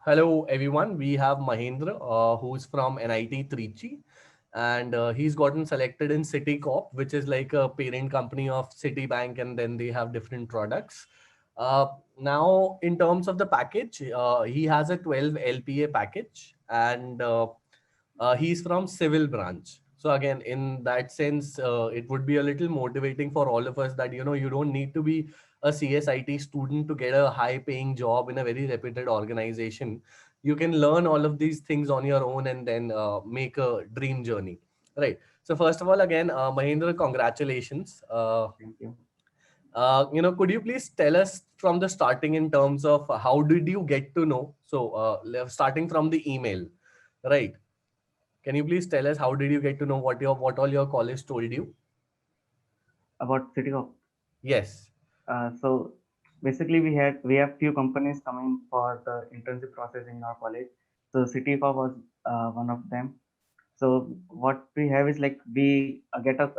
Hello, everyone. We have Mahendra, who's from NIT Trichy, and he's gotten selected in CitiCorp, which is like a parent company of Citibank, and then they have different products. Now, in terms of the package, he has a 12 LPA package, and he's from civil branch. So again, in that sense, it would be a little motivating for all of us that you don't need to be a CSIT student to get a high paying job in a very reputed organization. You can learn all of these things on your own and then make a dream journey, right? So first of all, again, Mahendra, congratulations. Thank you. Could you please tell us from the starting in terms of how did you get to know? So starting from the email, right? Can you please tell us how did you get to know what all your college told you? About CitiCorp. Yes. So basically, we have few companies coming for the internship process in our college. So CitiCorp was one of them. So what we have is like we get a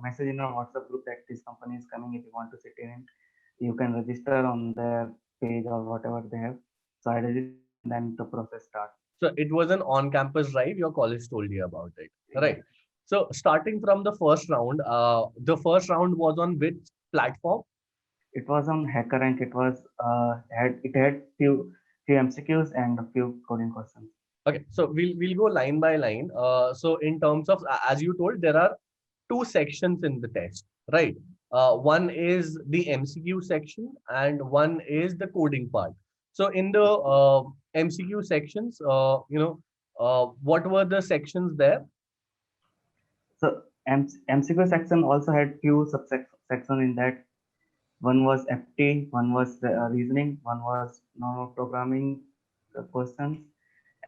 message in our WhatsApp group that this company is coming. If you want to sit in it, you can register on their page or whatever they have. So I registered and then the process starts. So it was an on-campus drive. Your college told you about it, Yeah. right? So starting from the first round was on which platform? It was on HackerRank. It had few MCQs and a few coding questions. Okay, so we'll go line by line. So in terms of as you told, there are two sections in the test, right? One is the MCQ section and one is the coding part. So in the MCQ sections, what were the sections there? So MCQ section also had few subsections in that. One was FT, one was reasoning, one was normal programming questions,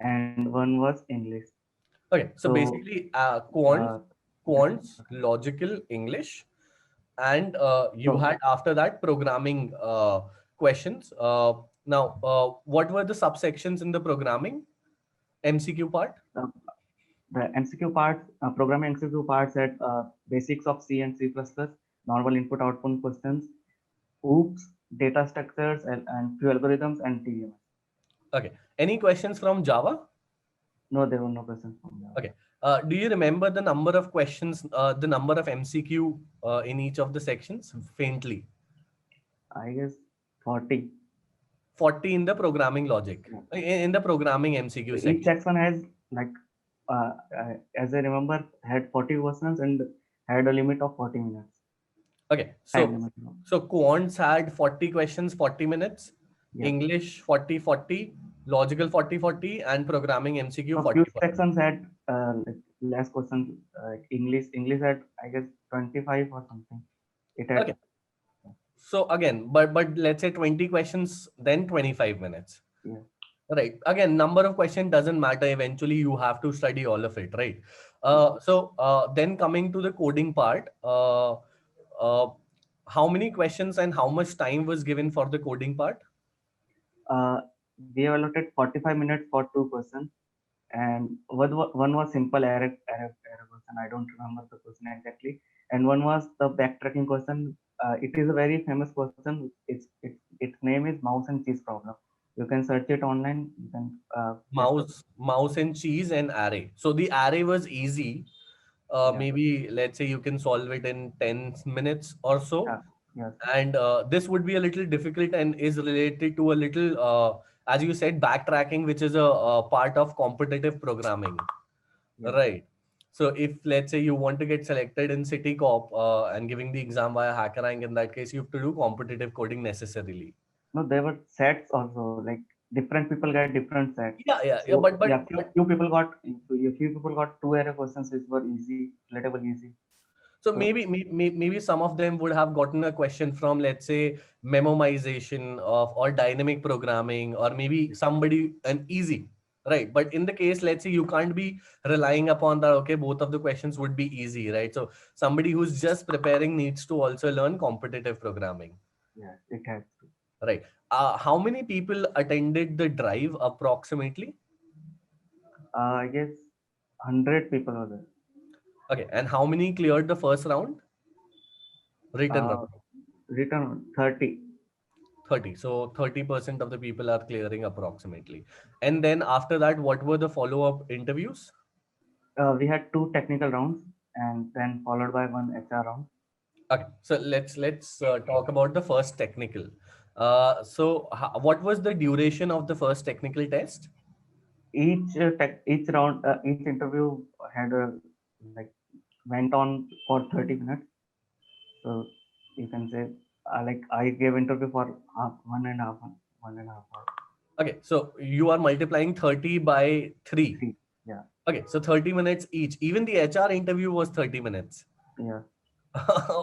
and one was English. Okay, so So basically, uh, quants, logical, English, and you so had after that programming questions. What were the subsections in the programming MCQ part? uh, the MCQ parts, programming MCQ parts had basics of C and C++, normal input-output questions, OOPs, data structures, and few algorithms and TVMS. Okay, any questions from Java? No, there were no questions from Java. Okay, do you remember the number of questions, the number of MCQ in each of the sections? Faintly, I guess 40. 40 in the programming logic, Yeah. in the programming MCQ So each section. section has like, as I remember, had 40 questions and had a limit of 40 minutes. Okay, Time so limit. No. quants had 40 questions, 40 minutes, Yeah. English 40-40, logical 40-40, and programming MCQ So few 40-40. sections had like less questions. English had I guess 25 or something. It had. Okay, so again, but let's say 20 questions, then 25 minutes. Yeah. Right. Again, number of questions doesn't matter. Eventually, you have to study all of it, right? Yeah. Then coming to the coding part, uh, how many questions and how much time was given for the coding part? Uh, we have allotted 45 minutes for two questions, and one was simple error question. I don't remember the question exactly, and one was the backtracking question. It is a very famous question. Its name is mouse and cheese problem. You can search it online. You can get the. Mouse and cheese and array. So the array was easy. Yeah. Maybe let's say you can solve it in 10 minutes or so. Yeah. Yes. And this would be a little difficult and is related to a little, as you said, backtracking, which is a part of competitive programming. Yes. Right. So if let's say you want to get selected in CitiCorp and giving the exam via HackerRank, in that case, you have to do competitive coding necessarily. No, there were sets also. Like different people get different sets. Yeah. So yeah, But few people got two error questions which were easy, relatively easy. so So maybe some of them would have gotten a question from, let's say, memoization of or dynamic programming, or maybe somebody an easy, right? But in the case, let's say you can't be relying upon that. Okay, both of the questions would be easy, right? So somebody who's just preparing needs to also learn competitive programming, yeah, it had. right? How many people attended the drive approximately? I guess 100 people were there. Okay, and how many cleared the first round? Written Uh, round. Written 30. 30. So 30% of the people are clearing approximately. And then after that, what were the follow-up interviews? We had two technical rounds and then followed by one HR round. Okay, so let's talk about the first technical. What was the duration of the first technical test? Each round, each interview had like went on for 30 minutes. So you can say like I gave interview for half, 1.5 hour. Okay, so you are multiplying 30 by 3. Three. Yeah. Okay, so 30 minutes each. Even the HR interview was 30 minutes. Yeah.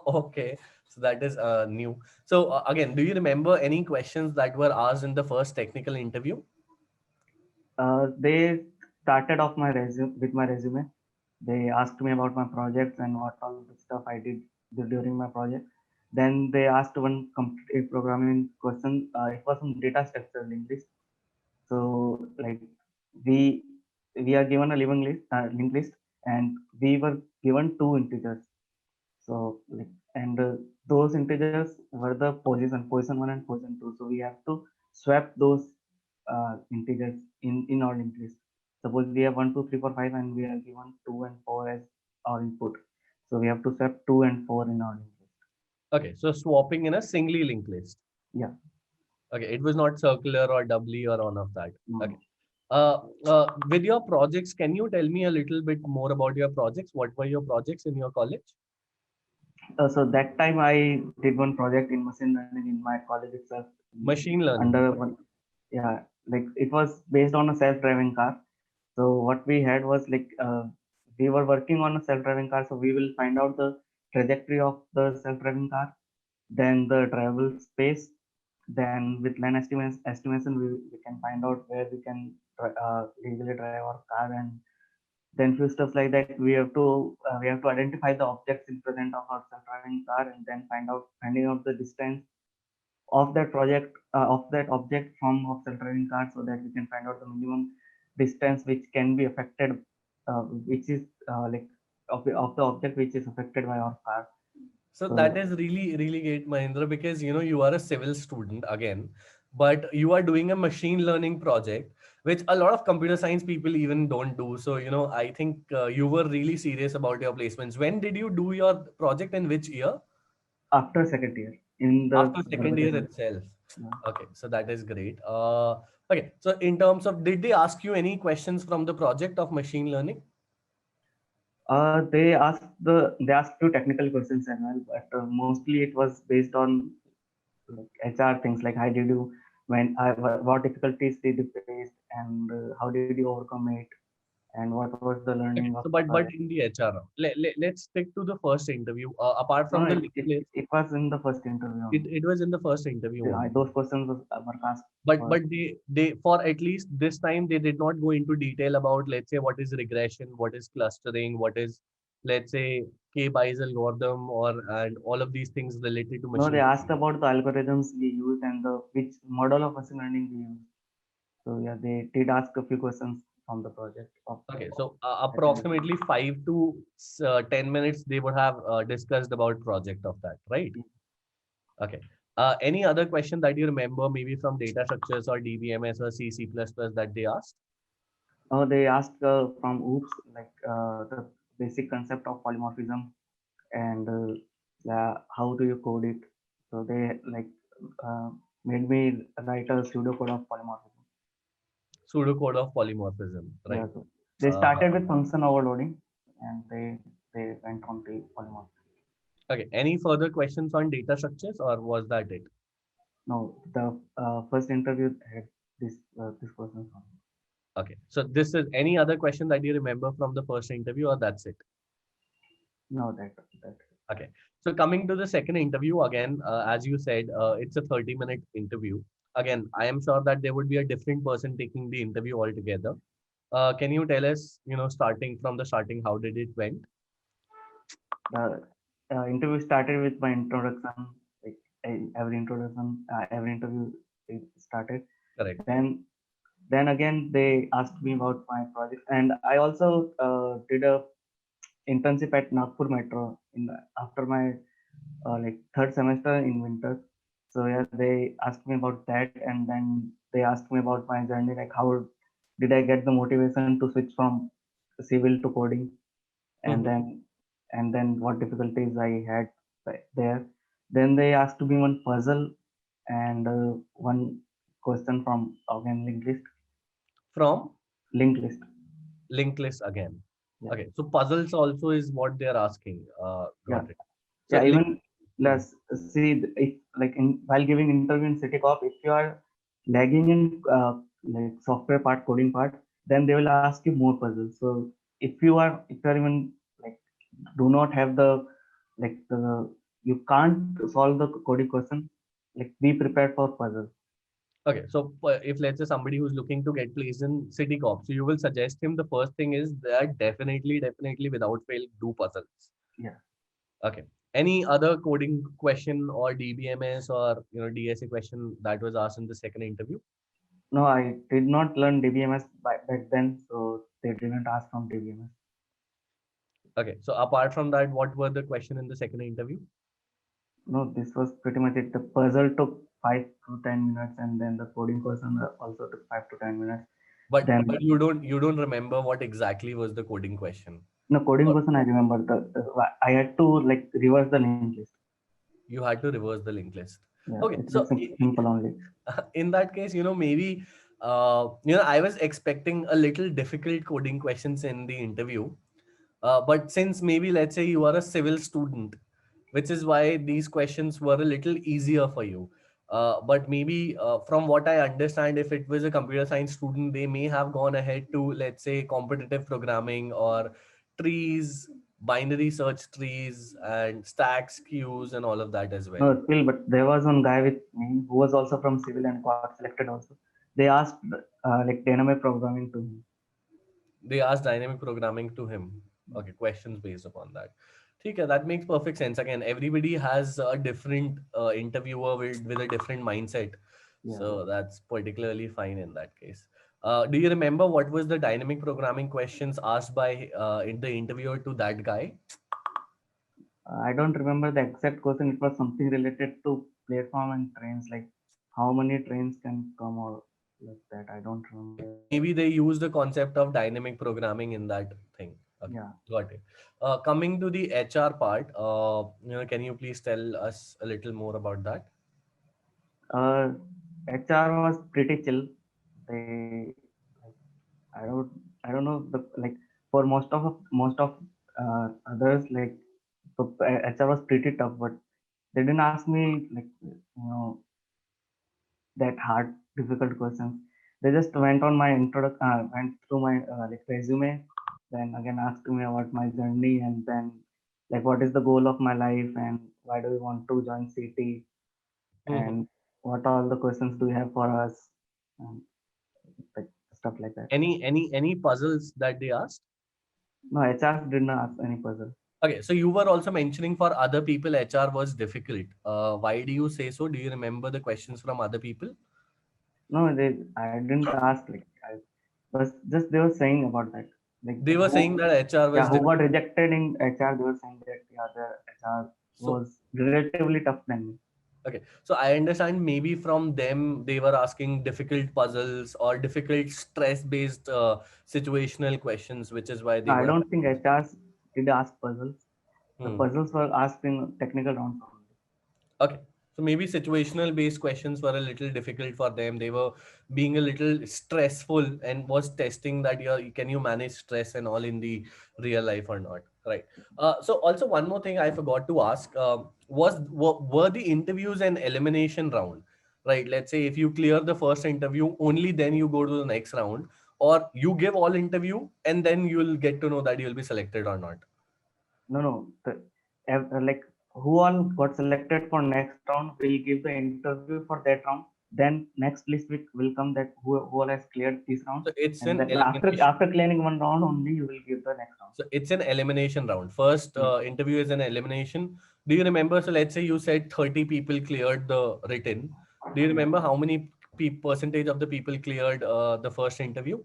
Okay, so that is new. So again, do you remember any questions that were asked in the first technical interview? They started off my resume with my resume. They asked me about my projects and what all the stuff I did during my project. Then they asked one complete programming question. It was some data structure linked list. So like we we are given a linked list, and we were given two integers. So like and those integers were the position one and position two. So we have to swap those integers in our linked list. Suppose we have 1, 2, 3, 4, 5, and we are given 2 and 4 as our input. So we have to swap 2 and 4 in our linked list. Okay, so swapping in a singly linked list. Yeah. Okay, it was not circular or doubly or on of that. Okay. No. With your projects, can you tell me a little bit more about your projects? What were your projects in your college? So that time I did one project in machine learning in my college itself. Machine learning. Under one, yeah, like it was based on a self-driving car. So what we had was like we were working on a self-driving car. So we will find out the trajectory of the self-driving car, then the travel space, then with estimation we can find out where we can legally drive our car, and then few stuff like that. We have to identify the objects in present of our self-driving car, and then finding out the distance of that project of that object from of self-driving car, so that we can find out the minimum distance which can be affected, which is like of the object which is affected by our car. So that So is really, really great, Mahendra, because you are a civil student again, but you are doing a machine learning project, which a lot of computer science people even don't do. So, I think you were really serious about your placements. When did you do your project and which year? after second year in the After second year graduation. itself. Yeah. Okay, so that is great. Okay, so in terms of, did they ask you any questions from the project of machine learning? They asked few technical questions as well, but mostly it was based on like HR things, like how did you what difficulties did you face, and how did you overcome it, and what was the learning Okay, of so the but project. in the HR, let's stick to the first interview. Apart No, from the link list, it was in the first interview only. it was in the first interview only. Those questions were asked But first. they for at least this time they did not go into detail about, let's say, what is regression, what is clustering, what is, let's say, k-Bayes algorithm, or and all of these things related to No, they machine asked learning. about the algorithms we use and the which model of machine learning we use. So yeah, they did ask a few questions from the project Okay, so that time. approximately 5 to 10 minutes they would have discussed about project of that, right? Okay. Any other question that you remember, maybe from data structures or DBMS or C, C++ that they asked? Oh, they asked from OOPS like the basic concept of polymorphism, and how do you code it. So they like uh, made me write a pseudocode of polymorphism. Pseudocode of polymorphism, Yeah, right? so they Uh, started with function overloading, and they went on to polymorphism. okay. Any further questions on data structures, or was that it? No, the first interview had this person. Okay. So this is any other question that you remember from the first interview, or that's it? No, that. Okay. So coming to the second interview again, as you said, it's a 30-minute interview. Again, I am sure that there would be a different person taking the interview altogether. Can you tell us, starting from the starting, how did it went? The interview started with my introduction. Like every interview it started. Correct. Then again they asked me about my project, and I also did a internship at Nagpur Metro after my like third semester in winter. So yeah, they asked me about that, and then they asked me about my journey, like how did I get the motivation to switch from civil to coding, and Mhm. then what difficulties I had there. Then they asked me one puzzle and one question from again linked list. From Linked list. linked list again. Yeah, Okay, so puzzles also is what they're asking. yeah, Got it. So yeah. link. Even Mhm. less. See, if like in while giving interview in CitiCorp, if you are lagging in like software part, coding part, then they will ask you more puzzles. So if you are even like do not have the like the you can't solve the coding question, like be prepared for puzzle. Okay, so if let's say somebody who's looking to get placed in CitiCorp, so you will suggest him the first thing is that definitely without fail do puzzles. Yeah. Okay. Any other coding question or DBMS or DSA question that was asked in the second interview? No, I did not learn DBMS back then, so they didn't ask from DBMS. Okay. So apart from that, what were the question in the second interview? No, this was pretty much it. The puzzle took 5 to 10 minutes, and then the coding question also took 5 to 10 minutes. But Then you don't remember what exactly was the coding question. the coding Or question I remember I had to like reverse the linked list. you had to reverse the link list. Yeah, Okay. it's So simple only. in that case, maybe I was expecting a little difficult coding questions in the interview. But since maybe let's say you are a civil student, which is why these questions were a little easier for you. But maybe from what I understand, if it was a computer science student, they may have gone ahead to, let's say, competitive programming or trees, binary search trees, and stacks, queues, and all of that as well. No, still, but there was one guy with me who was also from civil and got selected also. They asked like dynamic programming to him. They asked dynamic programming to him. Okay, questions based upon that. Okay, that makes perfect sense. Again, everybody has a different interviewer with a different mindset. Yeah, So that's particularly fine in that case. Do you remember what was the dynamic programming questions asked by in the interviewer to that guy? I don't remember the exact question. It was something related to platform and trains, like how many trains can come or like that. I don't remember Okay, exactly. maybe they use the concept of dynamic programming in that thing. Okay, Yeah. got it. Coming to the HR part, can you please tell us a little more about that? HR was pretty chill. They like I don't know the like for most of others like the HR was pretty tough, but they didn't ask me like that hard difficult questions. They just went on my went through my like resume, then again asked me about my journey, and then like what is the goal of my life and why do you want to join CT, Mhm. and what all the questions do you have for us, and like stuff like that. Any puzzles that they asked? No, HR did not ask any puzzle. Okay, so you were also mentioning for other people HR was difficult. Why do you say so? Do you remember the questions from other people? No, they I didn't ask like I was just they were saying about that like They were saying that HR yeah was who got difficult. rejected in HR. They were saying that yeah the HR So was relatively tough than me. okay, so I understand maybe from them they were asking difficult puzzles or difficult stress-based situational questions, which is why No, they I were. don't think HRs did ask puzzles. The Hmm. puzzles were asked in technical rounds only. Okay. So maybe situational based questions were a little difficult for them. They were being a little stressful and was testing that can you manage stress and all in the real life or not. Right. So also one more thing I forgot to ask were the interviews an elimination round? Right. Let's say if you clear the first interview, only then you go to the next round, or you give all interview and then you'll get to know that you'll be selected or not. No, no. Like who all got selected for next round will give the interview for that round. Then next list will come that who all has cleared this round, So it's and an then elimination. after clearing one round only you will give the next round. So it's an elimination round. First Yeah. interview is an elimination. Do you remember? So let's say you said 30 people cleared the written. Do you Yeah. remember how many percentage of the people cleared the first interview?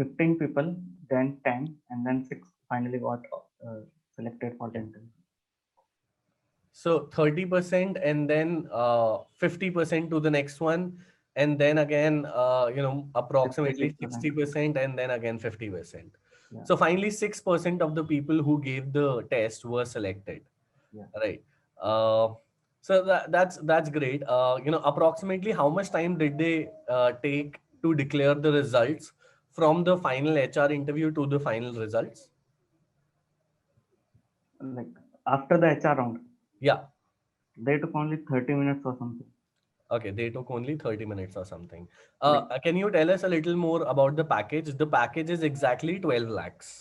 15 people, then 10, and then 6 finally got selected for the interview. So 30% and then 50% to the next one. And then again, approximately 66%. 60% and then again 50%. Yeah, So finally, 6% of the people who gave the test were selected. yeah. Right. Uh, so that's great. Approximately how much time did they take to declare the results from the final HR interview to the final results? Like after the HR round, Yeah. they took only 30 minutes or something. Okay, they took only 30 minutes or something. Like Can you tell us a little more about the package? The package is exactly 12 lakhs.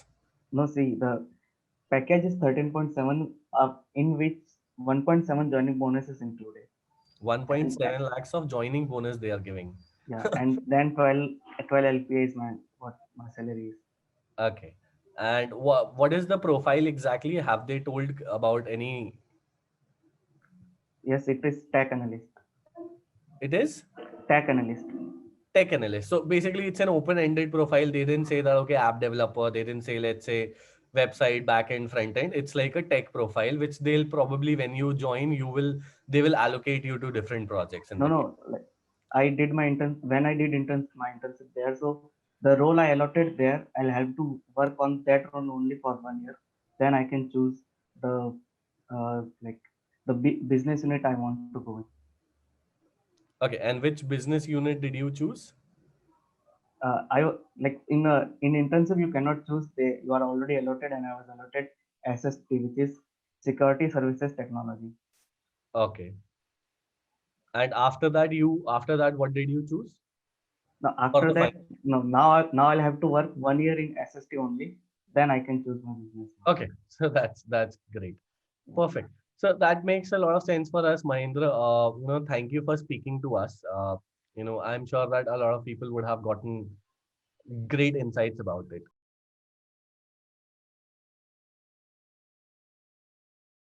no, see the package is 13.7, in which 1.7 joining bonus is included, and 1.7 lakhs of joining bonus they are giving. yeah, and then 12 LPA is what my salary is. Okay. And what is the profile exactly? Have they told about any? Yes, it is tech analyst. It is Tech analyst. tech analyst. So basically, it's an open-ended profile. They didn't say that, okay, app developer. They didn't say, let's say, website, back end, front end. It's like a tech profile, which they'll probably, when you join, they will allocate you to different projects in No, the team. no. Like I did my intern when I did my internship there. So the role I allotted there, I'll have to work on that role only for 1 year. Then I can choose the like the business unit I want to go in. Okay. And which business unit did you choose? I like in internship you cannot choose. You are already allotted, and I was allotted SST, which is Security Services Technology. Okay. And after that, what did you choose Now for after the that, final? no, now I'll have to work 1 year in SST only. Then I can choose my business. Okay. So that's great. Yeah. Perfect. So that makes a lot of sense for us, Mahendra. Thank you for speaking to us. I'm sure that a lot of people would have gotten great insights about it.